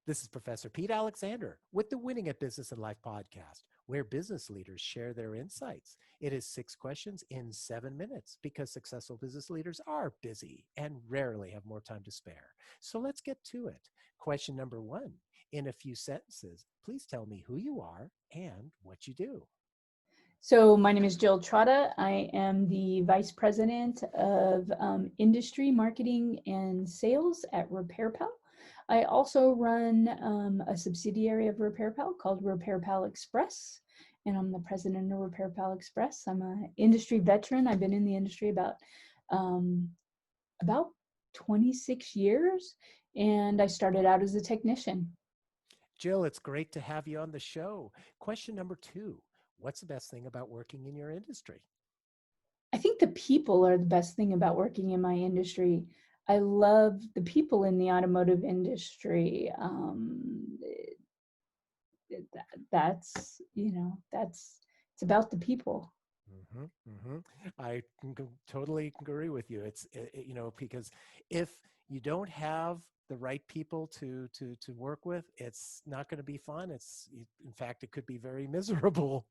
This is Professor Pete Alexander with the Winning at Business and Life podcast, where business leaders share their insights. It is 6 questions in 7 minutes because successful business leaders are busy and rarely have more time to spare. So let's get to it. Question number one. In a few sentences, please tell me who you are and what you do. So my name is Jill Trotta. I am the Vice President of Industry Marketing and Sales at RepairPal. I also run a subsidiary of RepairPal called RepairPal Express, and I'm the president of RepairPal Express. I'm an industry veteran. I've been in the industry um, about 26 years, and I started out as a technician. Jill, it's great to have you on the show. Question number two. What's the best thing about working in your industry? I think the people are the best thing about working in my industry. I love the people in the automotive industry. That's it's about the people. Hmm. Hmm. I totally agree with you. Because if you don't have the right people to work with, it's not going to be fun. In fact, it could be very miserable.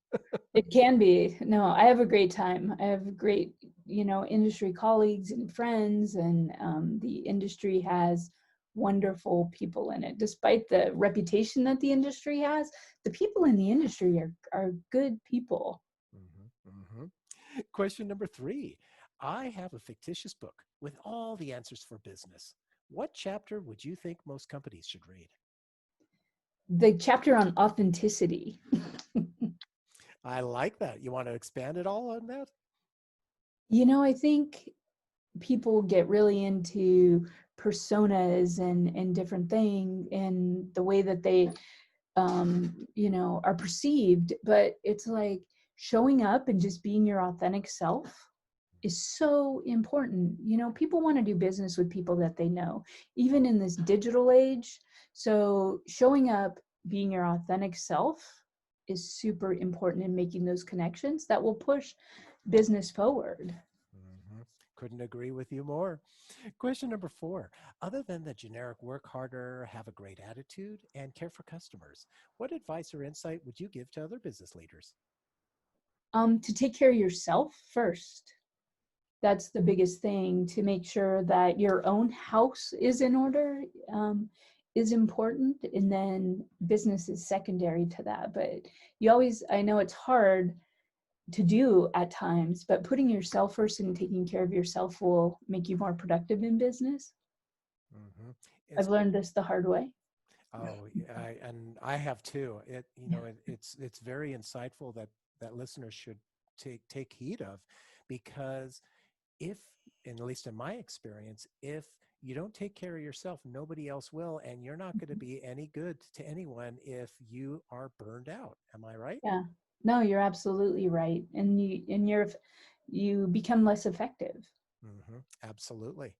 It can be. No, I have a great time. I have great, industry colleagues and friends, and the industry has wonderful people in it. Despite the reputation that the industry has, the people in the industry are good people. Hmm. Hmm. Question number three. I have a fictitious book with all the answers for business. What chapter would you think most companies should read? The chapter on authenticity. I like that. You want to expand it all on that? I think people get really into personas and different things and the way that they are perceived, but it's like showing up and just being your authentic self is so important. People want to do business with people that they know, even in this digital age. So showing up, being your authentic self is super important in making those connections that will push business forward. Hmm. Couldn't agree with you more. Question number four. Other than the generic work harder, have a great attitude, and care for customers, what advice or insight would you give to other business leaders? To take care of yourself first. That's the biggest thing, to make sure that your own house is in order, is important. And then business is secondary to that. But I know it's hard to do at times, but putting yourself first and taking care of yourself will make you more productive in business. Hmm. I've It's learned this the hard way. Oh, yeah, and I have too. Yeah. It's very insightful that listeners should take heed of, because if, and at least in my experience, if you don't take care of yourself, nobody else will, and you're not going to be any good to anyone if you are burned out. Am I right? Yeah. No, you're absolutely right. And you become less effective. Hmm. Absolutely.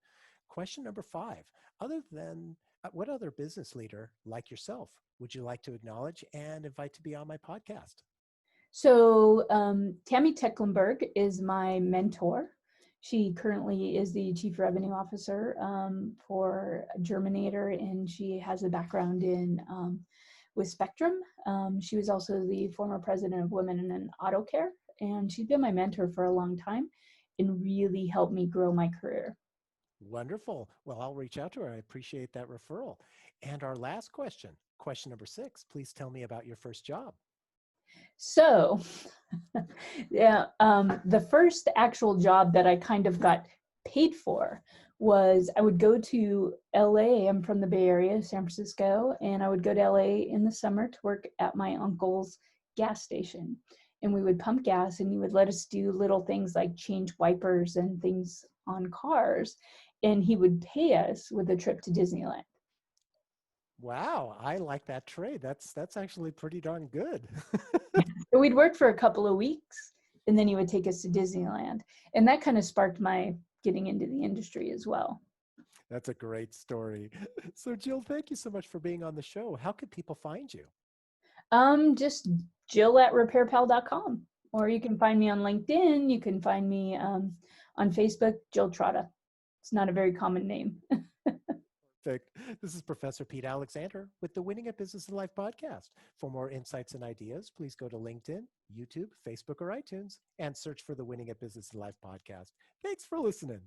Question number five. Other than What other business leader like yourself would you like to acknowledge and invite to be on my podcast? So Tammy Tecklenburg is my mentor. She currently is the Chief Revenue Officer for Germinator, and she has a background in with Spectrum. She was also the former president of Women in Auto Care, and she's been my mentor for a long time and really helped me grow my career. Wonderful. Well, I'll reach out to her. I appreciate that referral. And our last question number six, please tell me about your first job. So, yeah, the first actual job that I kind of got paid for was I would go to LA. I'm from the Bay Area, San Francisco, and I would go to LA in the summer to work at my uncle's gas station. And we would pump gas, and he would let us do little things like change wipers and things on cars. And he would pay us with a trip to Disneyland. Wow, I like that trade. That's actually pretty darn good. So we'd work for a couple of weeks, and then he would take us to Disneyland. And that kind of sparked my getting into the industry as well. That's a great story. So, Jill, thank you so much for being on the show. How can people find you? Just Jill at repairpal.com. Or you can find me on LinkedIn. You can find me on Facebook, Jill Trotta. It's not a very common name. Perfect. This is Professor Pete Alexander with the Winning at Business and Life podcast. For more insights and ideas, please go to LinkedIn, YouTube, Facebook, or iTunes and search for the Winning at Business and Life podcast. Thanks for listening.